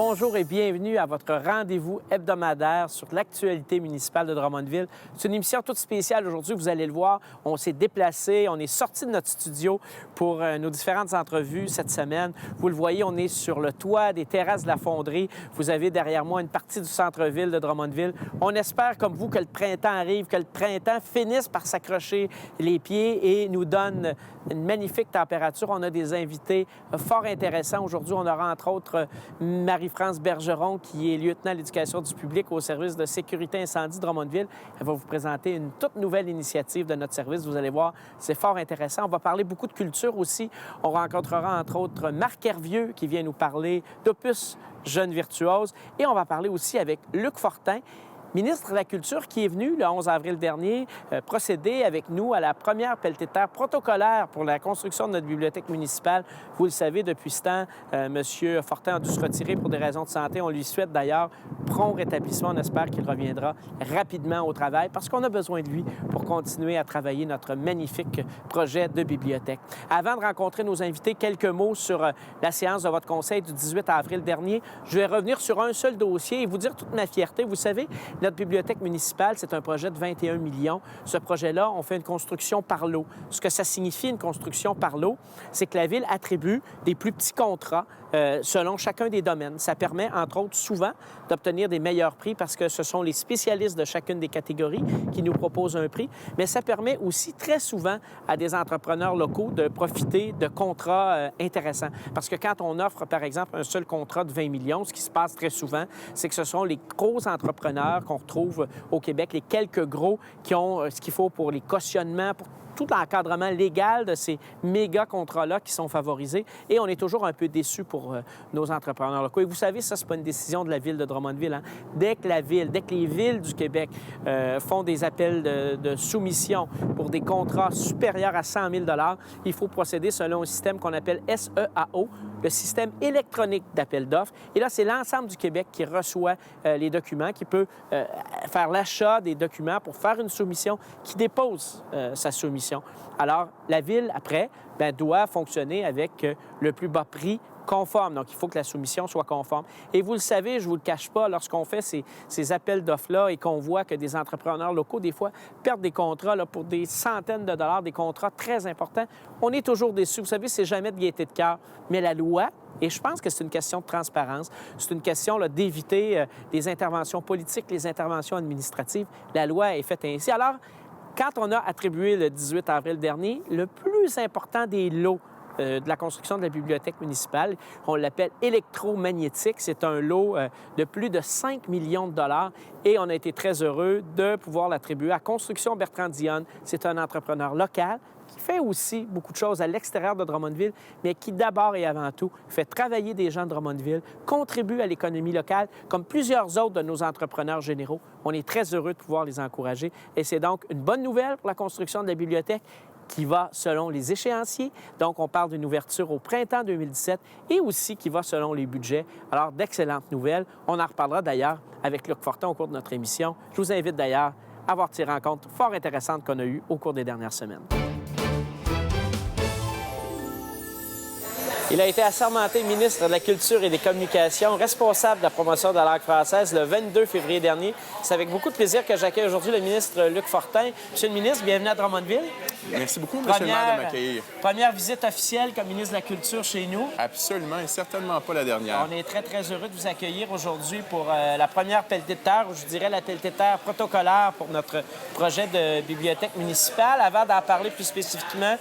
Bonjour et bienvenue à votre rendez-vous hebdomadaire sur l'actualité municipale de Drummondville. C'est une émission toute spéciale aujourd'hui, vous allez le voir. On s'est déplacé, on est sorti de notre studio pour nos différentes entrevues cette semaine. Vous le voyez, on est sur le toit des terrasses de la fonderie. Vous avez derrière moi une partie du centre-ville de Drummondville. On espère, comme vous, que le printemps arrive, que le printemps finisse par s'accrocher les pieds et nous donne une magnifique température. On a des invités fort intéressants. Aujourd'hui, on aura entre autres Marie-France Bergeron, qui est lieutenant à l'éducation du public au service de sécurité incendie de Drummondville. Elle va vous présenter une toute nouvelle initiative de notre service. Vous allez voir, c'est fort intéressant. On va parler beaucoup de culture aussi. On rencontrera entre autres Marc Hervieux, qui vient nous parler d'Opus Jeunes Virtuoses. Et on va parler aussi avec Luc Fortin, ministre de la Culture, qui est venu le 11 avril dernier procéder avec nous à la première pelletée de terre protocolaire pour la construction de notre bibliothèque municipale. Vous le savez, depuis ce temps, M. Fortin a dû se retirer pour des raisons de santé. On lui souhaite d'ailleurs prompt rétablissement. On espère qu'il reviendra rapidement au travail parce qu'on a besoin de lui pour continuer à travailler notre magnifique projet de bibliothèque. Avant de rencontrer nos invités, quelques mots sur la séance de votre conseil du 18 avril dernier. Je vais revenir sur un seul dossier et vous dire toute ma fierté. Vous savez, notre bibliothèque municipale, c'est un projet de 21 millions. Ce projet-là, on fait une construction par lot. Ce que ça signifie, une construction par lot, c'est que la Ville attribue des plus petits contrats selon chacun des domaines. Ça permet, entre autres, souvent d'obtenir des meilleurs prix parce que ce sont les spécialistes de chacune des catégories qui nous proposent un prix, mais ça permet aussi très souvent à des entrepreneurs locaux de profiter de contrats intéressants. Parce que quand on offre, par exemple, un seul contrat de 20 millions, ce qui se passe très souvent, c'est que ce sont les gros entrepreneurs qu'on retrouve au Québec, les quelques gros qui ont ce qu'il faut pour les cautionnements, pour tout l'encadrement légal de ces méga contrats-là qui sont favorisés. Et on est toujours un peu déçus pour nos entrepreneurs locaux. Et vous savez, ça, c'est pas une décision de la Ville de Drummondville. Hein? Dès que les villes du Québec font des appels de soumission pour des contrats supérieurs à 100 000 $, il faut procéder selon un système qu'on appelle SEAO, le système électronique d'appel d'offres. Et là, c'est l'ensemble du Québec qui reçoit les documents, qui peut faire l'achat des documents pour faire une soumission, qui dépose sa soumission. Alors, la Ville, après, doit fonctionner avec le plus bas prix conforme. Donc, il faut que la soumission soit conforme. Et vous le savez, je ne vous le cache pas, lorsqu'on fait ces appels d'offres-là et qu'on voit que des entrepreneurs locaux, des fois, perdent des contrats là, pour des centaines de dollars, des contrats très importants, on est toujours déçus. Vous savez, c'est jamais de gaieté de cœur. Mais la loi, et je pense que c'est une question de transparence, c'est une question d'éviter des interventions politiques, les interventions administratives. La loi est faite ainsi. Alors, quand on a attribué le 18 avril dernier, le plus important des lots de la construction de la bibliothèque municipale, on l'appelle électromagnétique. C'est un lot de plus de 5 millions de dollars et on a été très heureux de pouvoir l'attribuer à Construction Bertrand-Dionne. C'est un entrepreneur local qui fait aussi beaucoup de choses à l'extérieur de Drummondville, mais qui d'abord et avant tout fait travailler des gens de Drummondville, contribue à l'économie locale, comme plusieurs autres de nos entrepreneurs généraux. On est très heureux de pouvoir les encourager et c'est donc une bonne nouvelle pour la construction de la bibliothèque qui va selon les échéanciers. Donc, on parle d'une ouverture au printemps 2017 et aussi qui va selon les budgets. Alors, d'excellentes nouvelles. On en reparlera d'ailleurs avec Luc Fortin au cours de notre émission. Je vous invite d'ailleurs à voir ces rencontres fort intéressantes qu'on a eues au cours des dernières semaines. Il a été assermenté ministre de la Culture et des Communications, responsable de la promotion de la langue française le 22 février dernier. C'est avec beaucoup de plaisir que j'accueille aujourd'hui le ministre Luc Fortin. Monsieur le ministre, bienvenue à Drummondville. Merci beaucoup, Monsieur le maire, de m'accueillir. Première visite officielle comme ministre de la Culture chez nous. Absolument, et certainement pas la dernière. On est très, très heureux de vous accueillir aujourd'hui pour la première pelletée de terre, ou je dirais la pelletée de terre protocolaire pour notre projet de bibliothèque municipale. Avant d'en parler plus spécifiquement,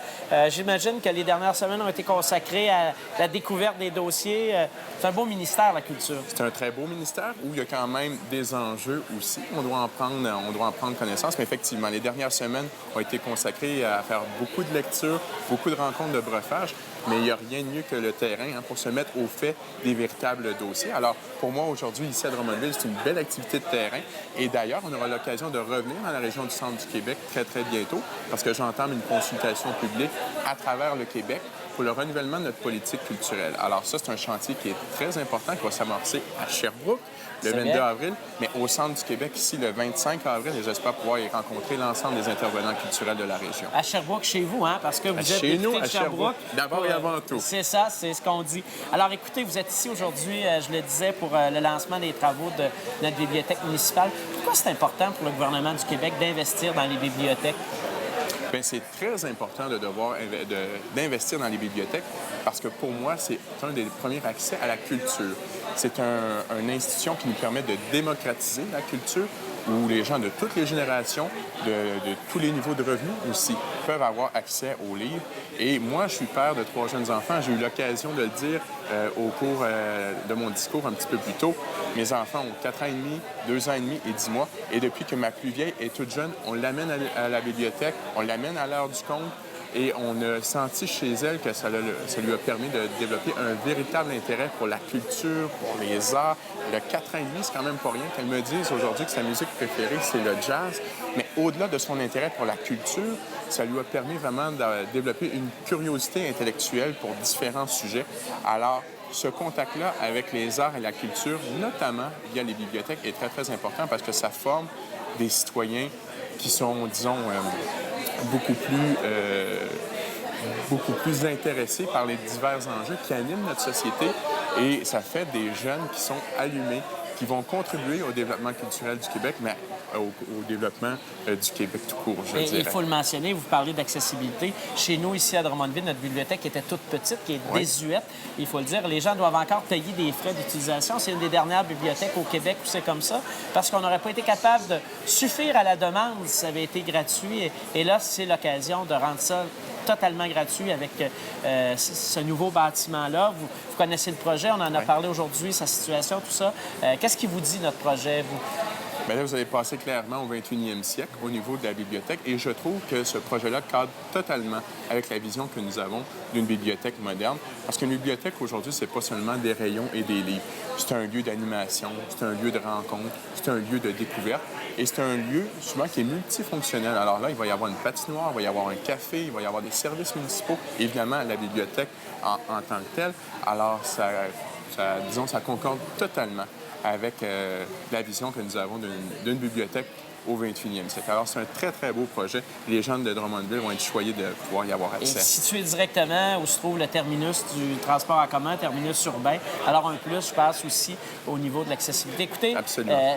j'imagine que les dernières semaines ont été consacrées à la découverte des dossiers. C'est un beau ministère, la Culture. C'est un très beau ministère où il y a quand même des enjeux aussi. On doit en prendre connaissance, mais effectivement, les dernières semaines ont été consacrées à faire beaucoup de lectures, beaucoup de rencontres de breuvage, mais il n'y a rien de mieux que le terrain pour se mettre au fait des véritables dossiers. Alors, pour moi, aujourd'hui, ici à Drummondville, c'est une belle activité de terrain. Et d'ailleurs, on aura l'occasion de revenir dans la région du centre du Québec très, très bientôt, parce que j'entame une consultation publique à travers le Québec pour le renouvellement de notre politique culturelle. Alors ça, c'est un chantier qui est très important, qui va s'amorcer à Sherbrooke le 22 avril, mais au centre du Québec, ici, le 25 avril, et j'espère pouvoir y rencontrer l'ensemble des intervenants culturels de la région. À Sherbrooke, chez vous, hein? Parce que vous êtes chez nous, député de à Sherbrooke. D'abord et avant tout. C'est ça, c'est ce qu'on dit. Alors, écoutez, vous êtes ici aujourd'hui, je le disais, pour le lancement des travaux de notre bibliothèque municipale. Pourquoi c'est important pour le gouvernement du Québec d'investir dans les bibliothèques? Bien, c'est très important d'investir dans les bibliothèques parce que pour moi, c'est un des premiers accès à la culture. C'est une institution qui nous permet de démocratiser la culture où les gens de toutes les générations, de tous les niveaux de revenus aussi, peuvent avoir accès aux livres. Et moi, je suis père de 3 jeunes enfants. J'ai eu l'occasion de le dire au cours de mon discours un petit peu plus tôt. Mes enfants ont 4 ans et demi, 2 ans et demi et 10 mois. Et depuis que ma plus vieille est toute jeune, on l'amène à la bibliothèque, on l'amène à l'heure du compte. Et on a senti chez elle que ça lui a permis de développer un véritable intérêt pour la culture, pour les arts. Le 4 ans et demi, c'est quand même pas rien qu'elle me dise aujourd'hui que sa musique préférée, c'est le jazz. Mais au-delà de son intérêt pour la culture, ça lui a permis vraiment de développer une curiosité intellectuelle pour différents sujets. Alors, ce contact-là avec les arts et la culture, notamment via les bibliothèques, est très, très important parce que ça forme des citoyens qui sont, disons, beaucoup plus intéressés par les divers enjeux qui animent notre société et ça fait des jeunes qui sont allumés, qui vont contribuer au développement culturel du Québec, mais au développement du Québec tout court, je dirais. Il faut le mentionner, vous parlez d'accessibilité. Chez nous, ici à Drummondville, notre bibliothèque était toute petite, qui est désuète. Il faut le dire, les gens doivent encore payer des frais d'utilisation. C'est une des dernières bibliothèques au Québec où c'est comme ça, parce qu'on n'aurait pas été capable de suffire à la demande si ça avait été gratuit. Et là, c'est l'occasion de rendre ça totalement gratuit avec ce nouveau bâtiment-là. Vous connaissez le projet, on en a parlé aujourd'hui, sa situation, tout ça. Qu'est-ce qui vous dit, notre projet, vous? Bien là, vous avez passé clairement au 21e siècle au niveau de la bibliothèque et je trouve que ce projet-là cadre totalement avec la vision que nous avons d'une bibliothèque moderne. Parce qu'une bibliothèque, aujourd'hui, c'est pas seulement des rayons et des livres. C'est un lieu d'animation, c'est un lieu de rencontre, c'est un lieu de découverte et c'est un lieu souvent qui est multifonctionnel. Alors là, il va y avoir une patinoire, il va y avoir un café, il va y avoir des services municipaux, évidemment la bibliothèque en tant que telle. Alors, ça concorde totalement avec la vision que nous avons d'une bibliothèque au 21e siècle. Alors, c'est un très, très beau projet. Les gens de Drummondville vont être choyés de pouvoir y avoir accès. Et situé directement où se trouve le terminus du transport en commun, terminus urbain. Alors, un plus, je pense, aussi au niveau de l'accessibilité. Écoutez,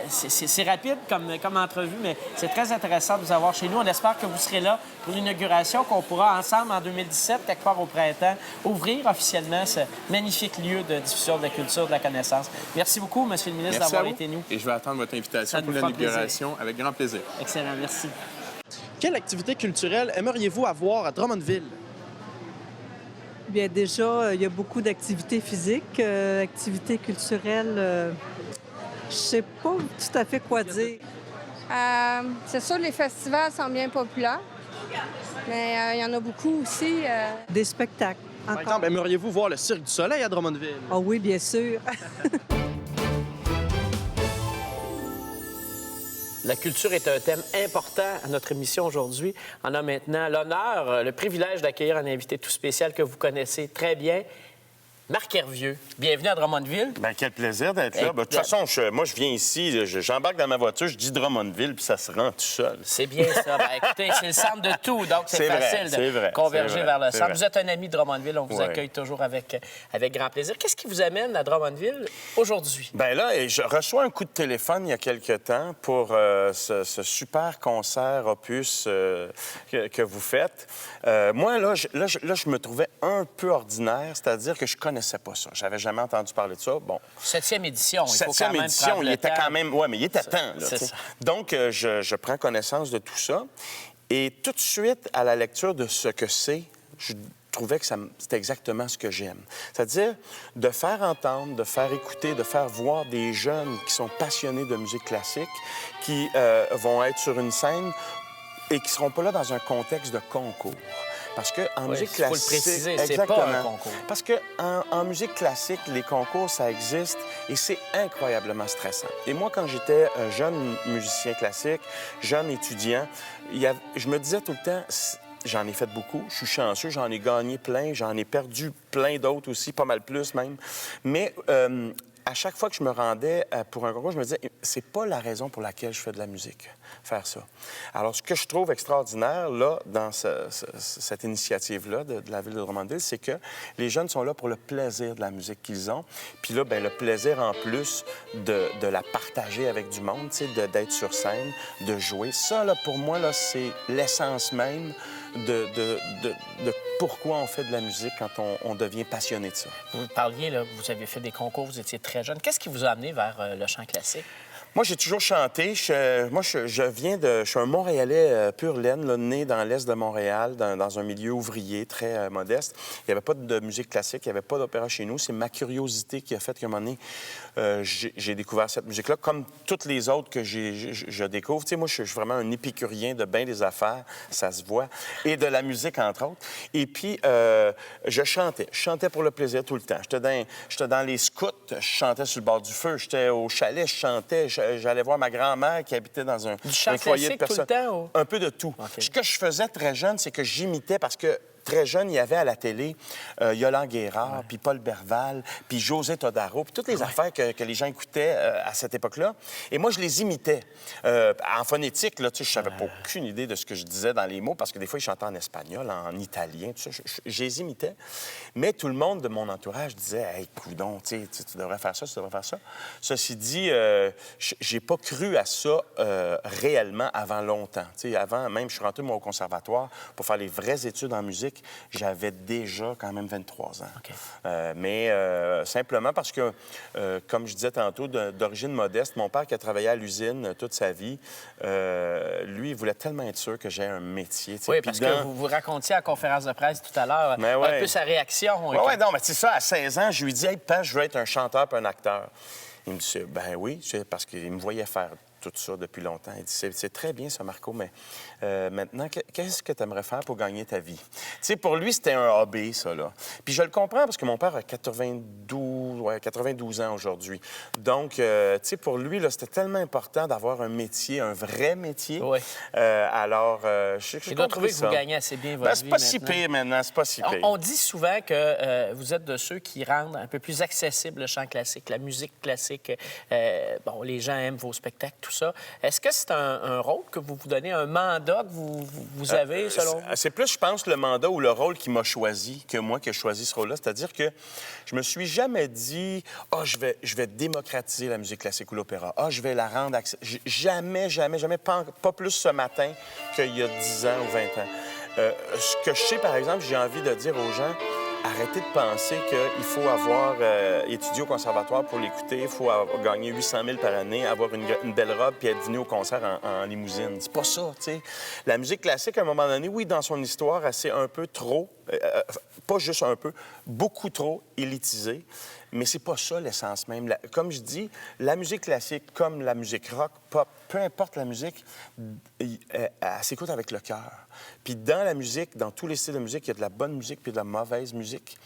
c'est rapide comme entrevue, mais c'est très intéressant de vous avoir chez nous. On espère que vous serez là pour l'inauguration, qu'on pourra ensemble, en 2017, quelque part au printemps, ouvrir officiellement ce magnifique lieu de diffusion de la culture, de la connaissance. Merci beaucoup, M. le ministre, d'avoir été nous. Et je vais attendre votre invitation pour l'inauguration avec grand plaisir. Excellent, merci. Quelle activité culturelle aimeriez-vous avoir à Drummondville? Bien, déjà, il y a beaucoup d'activités physiques, activités culturelles. Je sais pas tout à fait quoi dire. C'est sûr, les festivals sont bien populaires, mais il y en a beaucoup aussi. Des spectacles. Par exemple, aimeriez-vous voir le Cirque du Soleil à Drummondville? Ah oui, bien sûr. La culture est un thème important à notre émission aujourd'hui. On a maintenant l'honneur, le privilège d'accueillir un invité tout spécial que vous connaissez très bien, Marc Hervieux. Bienvenue à Drummondville. Bien, quel plaisir d'être là. De toute façon, moi, je viens ici, j'embarque dans ma voiture, je dis Drummondville, puis ça se rend tout seul. C'est bien ça. Ben, écoutez, c'est le centre de tout, donc c'est facile de converger vers le centre. Vous êtes un ami de Drummondville, on vous accueille toujours avec grand plaisir. Qu'est-ce qui vous amène à Drummondville aujourd'hui? Bien là, je reçois un coup de téléphone il y a quelque temps pour ce super concert opus que vous faites. Moi, là, je me trouvais un peu ordinaire, c'est-à-dire que je connaissais pas ça. J'avais jamais entendu parler de ça. Bon. 7e édition. Septième édition, il était quand même... Oui, mais il était temps. Là, c'est ça. Donc, je prends connaissance de tout ça. Et tout de suite, à la lecture de ce que c'est, je trouvais que c'était exactement ce que j'aime. C'est-à-dire de faire entendre, de faire écouter, de faire voir des jeunes qui sont passionnés de musique classique, qui vont être sur une scène et qui ne seront pas là dans un contexte de concours. Parce qu'en musique classique... Il faut le préciser, exactement, c'est pas un concours. Parce qu'en musique classique, les concours, ça existe et c'est incroyablement stressant. Et moi, quand j'étais jeune musicien classique, jeune étudiant, je me disais tout le temps... j'en ai fait beaucoup. Je suis chanceux, j'en ai gagné plein, j'en ai perdu plein d'autres aussi, pas mal plus même. Mais à chaque fois que je me rendais pour un concours, je me disais, c'est pas la raison pour laquelle je fais de la musique, faire ça. Alors, ce que je trouve extraordinaire, là, dans cette initiative-là de la Ville de Drummondville, c'est que les jeunes sont là pour le plaisir de la musique qu'ils ont. Puis là, bien, le plaisir, en plus, de la partager avec du monde, tu sais, d'être sur scène, de jouer. Ça, là, pour moi, là, c'est l'essence même de pourquoi on fait de la musique quand on devient passionné de ça. Vous parliez, là, vous avez fait des concours, vous étiez très jeune. Qu'est-ce qui vous a amené vers le chant classique? Moi, j'ai toujours chanté. Je suis un Montréalais pur laine, là, né dans l'est de Montréal, dans un milieu ouvrier très modeste. Il n'y avait pas de musique classique, il n'y avait pas d'opéra chez nous. C'est ma curiosité qui a fait qu'à un moment donné, j'ai découvert cette musique-là, comme toutes les autres que je découvre. Tu sais, moi, je suis vraiment un épicurien de bien des affaires, ça se voit, et de la musique, entre autres. Et puis, je chantais. Je chantais pour le plaisir tout le temps. J'étais dans les scouts, je chantais sur le bord du feu. J'étais au chalet, je chantais. J'allais voir ma grand-mère qui habitait dans un foyer de personnes. Tout le temps, ou... Un peu de tout. Okay. Ce que je faisais très jeune, c'est que j'imitais parce que très jeune, il y avait à la télé Yolande Guérard, puis Paul Berval, puis José Todaro, puis toutes les affaires que les gens écoutaient à cette époque-là. Et moi, je les imitais. En phonétique, là, tu sais, je n'avais aucune idée de ce que je disais dans les mots, parce que des fois, ils chantaient en espagnol, en italien, tout ça. Je les imitais. Mais tout le monde de mon entourage disait « Hey, coudonc, tu devrais faire ça, tu devrais faire ça. » Ceci dit, j'ai pas cru à ça réellement avant longtemps. Tu sais, avant, même, je suis rentré, moi, au conservatoire pour faire les vraies études en musique. J'avais déjà quand même 23 ans. Okay. Mais simplement parce que, comme je disais tantôt, d'origine modeste, mon père qui a travaillé à l'usine toute sa vie, lui, il voulait tellement être sûr que j'ai un métier. Oui, parce que vous racontiez à la conférence de presse tout à l'heure un peu sa réaction. Oui, non, mais c'est ça, à 16 ans, je lui ai dit « Hey, père, je veux être un chanteur puis un acteur. » Il me dit « Ben oui, parce qu'il me voyait faire tout ça depuis longtemps. Il dit, c'est très bien ça, Marco, mais maintenant, qu'est-ce que tu aimerais faire pour gagner ta vie? Tu sais, pour lui, c'était un hobby, ça, là. Puis je le comprends parce que mon père a 92 ans aujourd'hui. Donc, tu sais, pour lui, là, c'était tellement important d'avoir un métier, un vrai métier. Oui. Alors, je dois trouver que vous gagnez assez bien votre vie c'est pas si pire maintenant, c'est pas si pire. On dit souvent que vous êtes de ceux qui rendent un peu plus accessible le chant classique, la musique classique. Bon, les gens aiment vos spectacles, tout ça. Est-ce que c'est un rôle que vous vous donnez, un mandat que vous avez, selon vous? C'est plus, je pense, le mandat ou le rôle qui m'a choisi que moi qui ai choisi ce rôle-là. C'est-à-dire que je me suis jamais dit « Ah, je vais démocratiser la musique classique ou l'opéra. Ah, je vais la rendre accessible. » Jamais, pas plus ce matin qu'il y a 10 ans ou 20 ans. Ce que je sais, par exemple, j'ai envie de dire aux gens, arrêtez de penser qu'il faut avoir étudié au conservatoire pour l'écouter, il faut gagner 800 000 par année, avoir une belle robe puis être venu au concert en limousine. C'est pas ça, tu sais. La musique classique, à un moment donné, oui, dans son histoire, elle s'est un peu trop, pas juste un peu, beaucoup trop élitisée. Mais c'est pas ça l'essence même. Comme je dis, la musique classique, comme la musique rock, pop, peu importe la musique, elle s'écoute avec le cœur. Puis dans la musique, dans tous les styles de musique, il y a de la bonne musique puis de la mauvaise musique.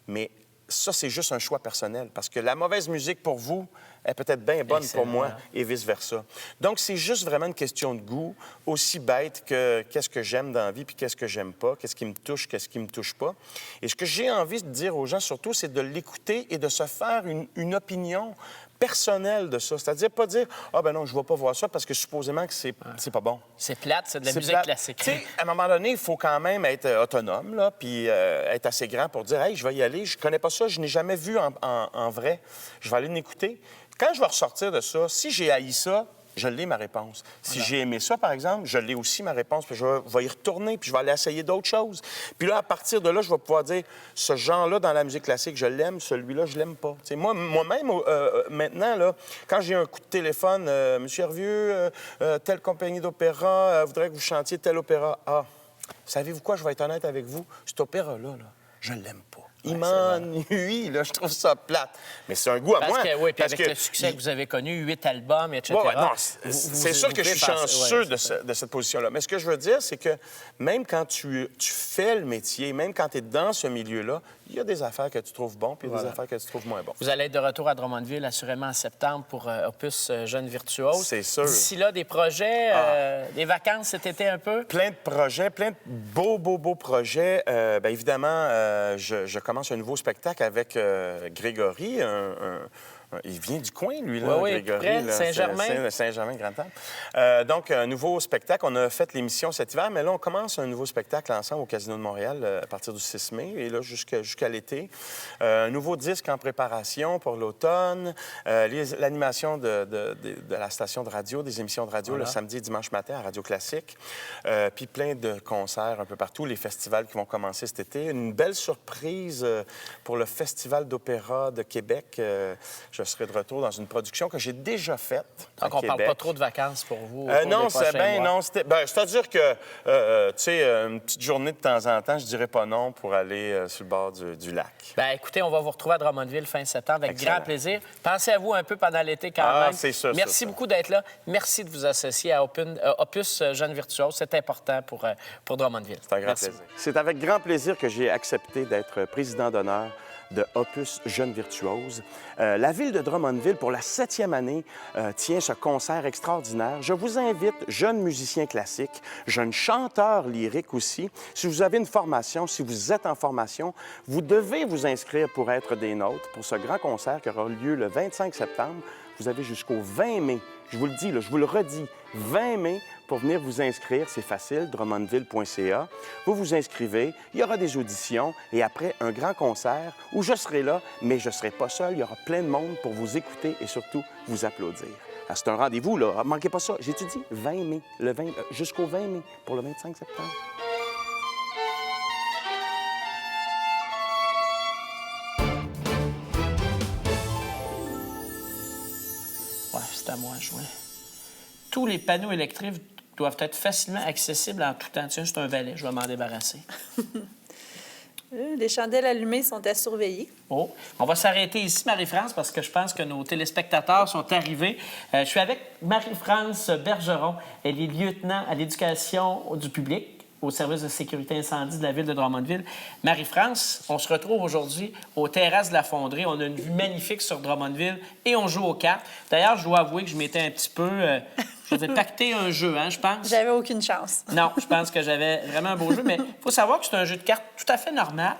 Mais ça, c'est juste un choix personnel. Parce que la mauvaise musique, pour vous, est peut-être bien bonne pour moi et vice-versa. Donc, c'est juste vraiment une question de goût, aussi bête que qu'est-ce que j'aime dans la vie puis qu'est-ce que j'aime pas, qu'est-ce qui me touche, qu'est-ce qui me touche pas. Et ce que j'ai envie de dire aux gens, surtout, c'est de l'écouter et de se faire une opinion personnelle de ça. C'est-à-dire pas dire « Ah, ben non, je ne vais pas voir ça parce que supposément que c'est pas bon. » C'est plate, c'est de la musique classique. Tu sais, à un moment donné, il faut quand même être autonome, là, puis être assez grand pour dire « Hey, je vais y aller, je connais pas ça, je n'ai jamais vu en vrai. Je vais aller l'écouter. » Quand je vais ressortir de ça, si j'ai haï ça, je l'ai, ma réponse. Si j'ai aimé ça, par exemple, je l'ai aussi, ma réponse. Puis je vais y retourner, puis je vais aller essayer d'autres choses. Puis là, à partir de là, je vais pouvoir dire, ce genre-là, dans la musique classique, je l'aime, celui-là, je l'aime pas. T'sais, moi-même, maintenant, là, quand j'ai un coup de téléphone, « Monsieur Hervieux, telle compagnie d'opéra voudrait que vous chantiez tel opéra. » Ah, savez-vous quoi? Je vais être honnête avec vous. Cet opéra-là, je l'aime pas. Il m'ennuie, là, je trouve ça plate. Mais c'est un goût à moi. Oui, puis avec le succès que vous avez connu, 8 albums, etc. Ouais, non, c'est sûr que je suis chanceux de cette position-là. Mais ce que je veux dire, c'est que même quand tu fais le métier, même quand tu es dans ce milieu-là, il y a des affaires que tu trouves bon, puis il y a des affaires que tu trouves moins bon. Vous allez être de retour à Drummondville, assurément en septembre, pour Opus Jeunes Virtuoses. C'est sûr. D'ici là, des projets, des vacances cet été un peu? Plein de projets, plein de beaux projets. Bien évidemment, je commence un nouveau spectacle avec Grégory, il vient du coin, lui, là, oui, Grégory. près, là, Saint-Germain. Saint-Germain, Grand-Temple. Donc, un nouveau spectacle. On a fait l'émission cet hiver, mais là, on commence un nouveau spectacle ensemble au Casino de Montréal à partir du 6 mai et là, jusqu'à l'été. Un nouveau disque en préparation pour l'automne. L'animation de la station de radio, des émissions de radio le samedi et dimanche matin à Radio Classique. Puis plein de concerts un peu partout, les festivals qui vont commencer cet été. Une belle surprise pour le Festival d'opéra de Québec. Je serai de retour dans une production que j'ai déjà faite à Donc, on Québec. parle pas trop de vacances pour vous? Non, c'est-à-dire que, tu sais, une petite journée de temps en temps, je dirais pas non pour aller sur le bord du lac. Bien, écoutez, on va vous retrouver à Drummondville fin septembre avec Excellent. grand plaisir. Pensez à vous un peu pendant l'été quand même. C'est ça. Merci beaucoup d'être là. Merci de vous associer à Opus Jeunes Virtuoses. C'est important pour Drummondville. C'est un grand plaisir. C'est avec grand plaisir que j'ai accepté d'être président d'honneur de Opus Jeunes Virtuoses. La ville de Drummondville, pour la 7e année, tient ce concert extraordinaire. Je vous invite, jeunes musiciens classiques, jeunes chanteurs lyriques aussi. Si vous avez une formation, si vous êtes en formation, vous devez vous inscrire pour être des nôtres pour ce grand concert qui aura lieu le 25 septembre. Vous avez jusqu'au 20 mai. Je vous le dis, là, je vous le redis, 20 mai pour venir vous inscrire. C'est facile, drummondville.ca. Vous vous inscrivez, il y aura des auditions et après, un grand concert où je serai là, mais je ne serai pas seul. Il y aura plein de monde pour vous écouter et surtout vous applaudir. Alors, c'est un rendez-vous, là. Manquez pas ça. J'ai-tu dit 20 mai, jusqu'au 20 mai pour le 25 septembre? Ouais, c'est à moi à jouer. Tous les panneaux électriques doivent être facilement accessibles en tout temps. Tiens, c'est un valet, je vais m'en débarrasser. Les chandelles allumées sont à surveiller. Oh, on va s'arrêter ici, Marie-France, parce que je pense que nos téléspectateurs sont arrivés. Je suis avec Marie-France Bergeron. Elle est lieutenant à l'éducation du public au service de sécurité incendie de la ville de Drummondville. Marie-France, on se retrouve aujourd'hui aux terrasses de la Fonderie. On a une vue magnifique sur Drummondville et on joue aux cartes. D'ailleurs, je dois avouer que je m'étais un petit peu... je vous ai pacté un jeu, hein, je pense. J'avais aucune chance. Non, je pense que j'avais vraiment un beau jeu, mais il faut savoir que c'est un jeu de cartes tout à fait normal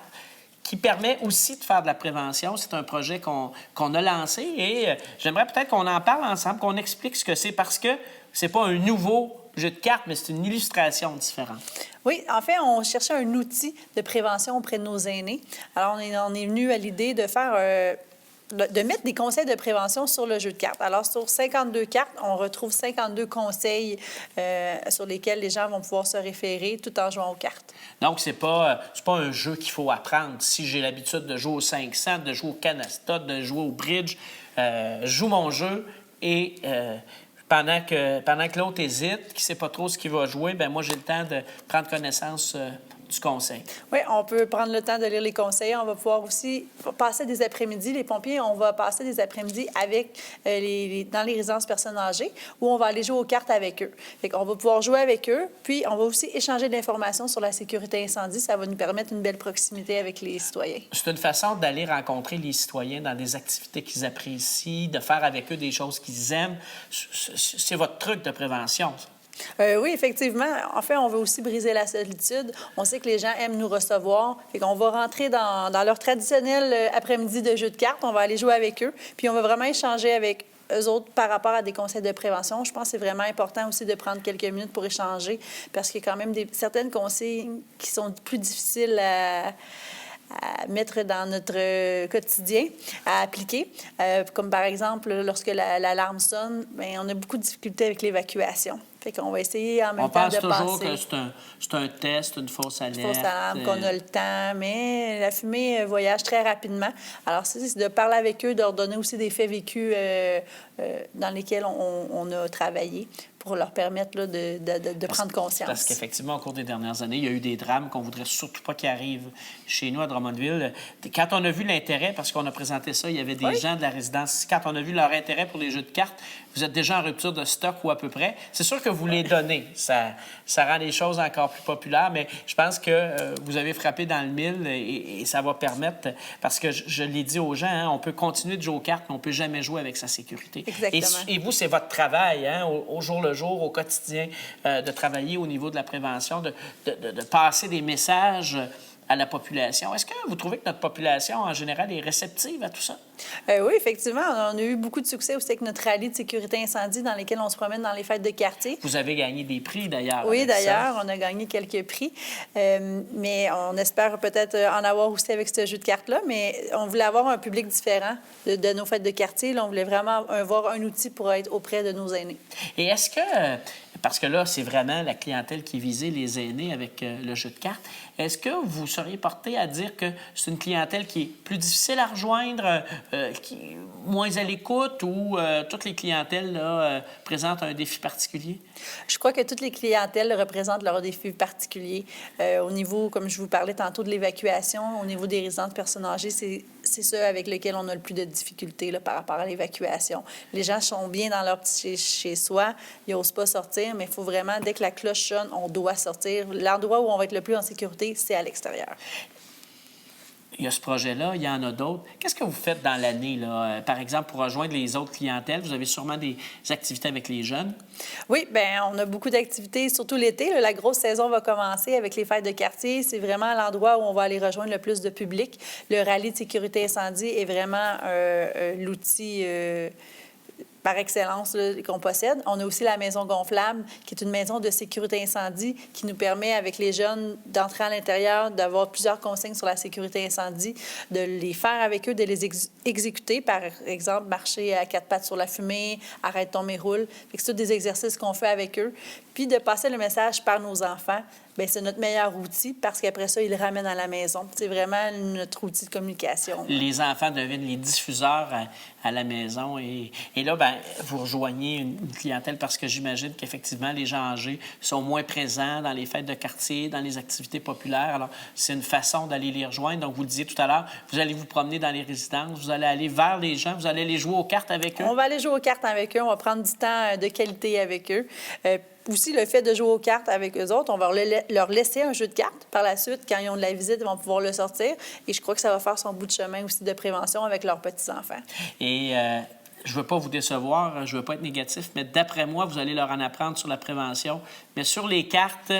qui permet aussi de faire de la prévention. C'est un projet qu'on a lancé et j'aimerais peut-être qu'on en parle ensemble, qu'on explique ce que c'est, parce que c'est pas un nouveau jeu de cartes, mais c'est une illustration différente. Oui, en fait, on cherchait un outil de prévention auprès de nos aînés. Alors, on est venu à l'idée de faire... de mettre des conseils de prévention sur le jeu de cartes. Alors, sur 52 cartes, on retrouve 52 conseils sur lesquels les gens vont pouvoir se référer tout en jouant aux cartes. Donc, c'est pas un jeu qu'il faut apprendre. Si j'ai l'habitude de jouer au 500, de jouer au canasta, de jouer au bridge, je joue mon jeu et... pendant que l'autre hésite, qui ne sait pas trop ce qu'il va jouer, bien moi, j'ai le temps de prendre connaissance du conseil. Oui, on peut prendre le temps de lire les conseils. On va pouvoir aussi passer des après-midi. Les pompiers, on va passer des après-midi avec dans les résidences personnes âgées où on va aller jouer aux cartes avec eux. Fait qu'on va pouvoir jouer avec eux, puis on va aussi échanger de l'information sur la sécurité incendie. Ça va nous permettre une belle proximité avec les citoyens. C'est une façon d'aller rencontrer les citoyens dans des activités qu'ils apprécient, de faire avec eux des choses qu'ils aiment. C'est votre truc de prévention, ça. Oui, effectivement. En fait, on veut aussi briser la solitude. On sait que les gens aiment nous recevoir. Fait qu'on va rentrer dans leur traditionnel après-midi de jeu de cartes. On va aller jouer avec eux. Puis on va vraiment échanger avec eux autres par rapport à des conseils de prévention. Je pense que c'est vraiment important aussi de prendre quelques minutes pour échanger parce qu'il y a quand même certaines consignes qui sont plus difficiles à mettre dans notre quotidien, à appliquer. Comme par exemple, lorsque l'alarme sonne, bien, on a beaucoup de difficultés avec l'évacuation. Fait qu'on va essayer en même temps de passer. On pense toujours que c'est un test, une fausse alerte. Une fausse alarme, qu'on a le temps, mais la fumée voyage très rapidement. Alors, c'est de parler avec eux, de leur donner aussi des faits vécus dans lesquels on a travaillé pour leur permettre là, de prendre conscience. Parce qu'effectivement, au cours des dernières années, il y a eu des drames qu'on voudrait surtout pas qu'ils arrivent chez nous à Drummondville. Quand on a vu l'intérêt, parce qu'on a présenté ça, il y avait des gens de la résidence, quand on a vu leur intérêt pour les jeux de cartes, vous êtes déjà en rupture de stock ou à peu près. C'est sûr que vous les donnez. Ça rend les choses encore plus populaires, mais je pense que vous avez frappé dans le mille et ça va permettre, parce que je l'ai dit aux gens, hein, on peut continuer de jouer aux cartes, mais on peut jamais jouer avec sa sécurité. Exactement. Et vous, c'est votre travail, hein, au jour le jour, au quotidien, de travailler au niveau de la prévention, de passer des messages à la population. Est-ce que vous trouvez que notre population, en général, est réceptive à tout ça? Oui, effectivement. On a eu beaucoup de succès aussi avec notre rallye de sécurité incendie dans lesquels on se promène dans les fêtes de quartier. Vous avez gagné des prix, d'ailleurs. Oui, d'ailleurs, on a gagné quelques prix. Mais on espère peut-être en avoir aussi avec ce jeu de cartes-là. Mais on voulait avoir un public différent de nos fêtes de quartier. Là, on voulait vraiment avoir un outil pour être auprès de nos aînés. Et est-ce que, parce que là, c'est vraiment la clientèle qui est visée, les aînés, avec le jeu de cartes, est-ce que vous seriez porté à dire que c'est une clientèle qui est plus difficile à rejoindre, qui est moins à l'écoute, ou toutes les clientèles là, présentent un défi particulier? Je crois que toutes les clientèles représentent leurs défis particuliers. Au niveau, comme je vous parlais tantôt, de l'évacuation, au niveau des résidences personnes âgées, c'est ça avec lequel on a le plus de difficultés là, par rapport à l'évacuation. Les gens sont bien dans leur petit chez-soi, ils n'osent pas sortir, mais il faut vraiment, dès que la cloche sonne, on doit sortir. L'endroit où on va être le plus en sécurité, c'est à l'extérieur. Il y a ce projet-là, il y en a d'autres. Qu'est-ce que vous faites dans l'année, là? Par exemple, pour rejoindre les autres clientèles, vous avez sûrement des activités avec les jeunes. Oui, bien, on a beaucoup d'activités, surtout l'été. Là, la grosse saison va commencer avec les fêtes de quartier. C'est vraiment l'endroit où on va aller rejoindre le plus de public. Le rallye de sécurité incendie est vraiment l'outil par excellence qu'on possède. On a aussi la maison gonflable, qui est une maison de sécurité incendie qui nous permet, avec les jeunes, d'entrer à l'intérieur, d'avoir plusieurs consignes sur la sécurité incendie, de les faire avec eux, de les exécuter. Par exemple, marcher à 4 pattes sur la fumée, arrête, tombe et roule. C'est tous des exercices qu'on fait avec eux. Puis de passer le message par nos enfants, bien, c'est notre meilleur outil parce qu'après ça, ils le ramènent à la maison. C'est vraiment notre outil de communication. Les enfants deviennent les diffuseurs à la maison. Et là, bien, vous rejoignez une clientèle parce que j'imagine qu'effectivement, les gens âgés sont moins présents dans les fêtes de quartier, dans les activités populaires. Alors, c'est une façon d'aller les rejoindre. Donc, vous le disiez tout à l'heure, vous allez vous promener dans les résidences, vous allez aller vers les gens, vous allez aller jouer aux cartes avec eux. On va aller jouer aux cartes avec eux. On va prendre du temps de qualité avec eux. Aussi, le fait de jouer aux cartes avec eux autres, on va leur laisser un jeu de cartes. Par la suite, quand ils ont de la visite, ils vont pouvoir le sortir. Et je crois que ça va faire son bout de chemin aussi de prévention avec leurs petits-enfants. Et je ne veux pas vous décevoir, je ne veux pas être négatif, mais d'après moi, vous allez leur en apprendre sur la prévention. Mais sur les cartes,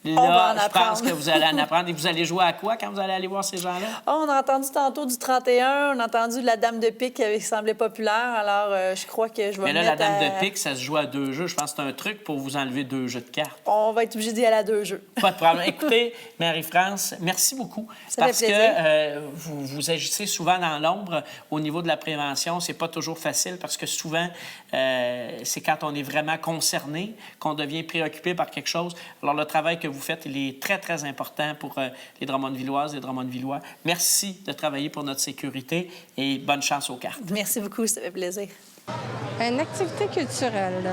là, je pense que vous allez en apprendre. Et vous allez jouer à quoi quand vous allez aller voir ces gens-là? On a entendu tantôt du 31, on a entendu de la Dame de pique qui semblait populaire. Alors, je crois que je vais Mais là, la Dame de pique, ça se joue à 2 jeux. Je pense que c'est un truc pour vous enlever 2 jeux de cartes. On va être obligé d'y aller à 2 jeux. Pas de problème. Écoutez, Marie-France, merci beaucoup. Ça fait plaisir. Que vous agissez souvent dans l'ombre au niveau de la prévention. C'est pas toujours facile parce que souvent, c'est quand on est vraiment concerné qu'on devient préoccupé par quelque chose. Alors, le travail que vous faites, il est très, très important pour les Drummondvilloises et les Drummondvillois. Merci de travailler pour notre sécurité et bonne chance aux cartes. Merci beaucoup, ça fait plaisir. Une activité culturelle.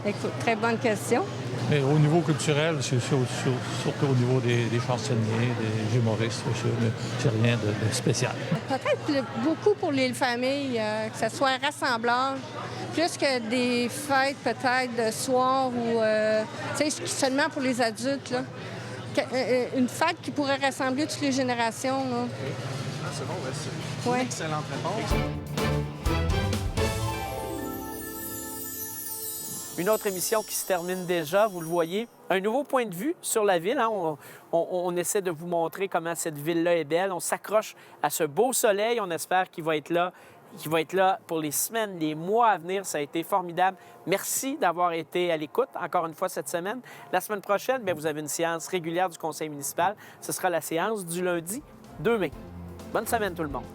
Écoute, très bonne question. Mais au niveau culturel, c'est surtout au niveau des chansonniers, des humoristes, mais c'est rien de spécial. Peut-être beaucoup pour les familles, que ce soit un rassemblage, plus que des fêtes peut-être de soir ou seulement pour les adultes. Là. Une fête qui pourrait rassembler toutes les générations. Là. C'est bon, c'est une excellente réponse. Une autre émission qui se termine déjà, vous le voyez. Un nouveau point de vue sur la ville. Hein? On essaie de vous montrer comment cette ville-là est belle. On s'accroche à ce beau soleil. On espère qu'il va être là pour les semaines, les mois à venir. Ça a été formidable. Merci d'avoir été à l'écoute encore une fois cette semaine. La semaine prochaine, bien, vous avez une séance régulière du conseil municipal. Ce sera la séance du lundi 2 mai. Bonne semaine tout le monde.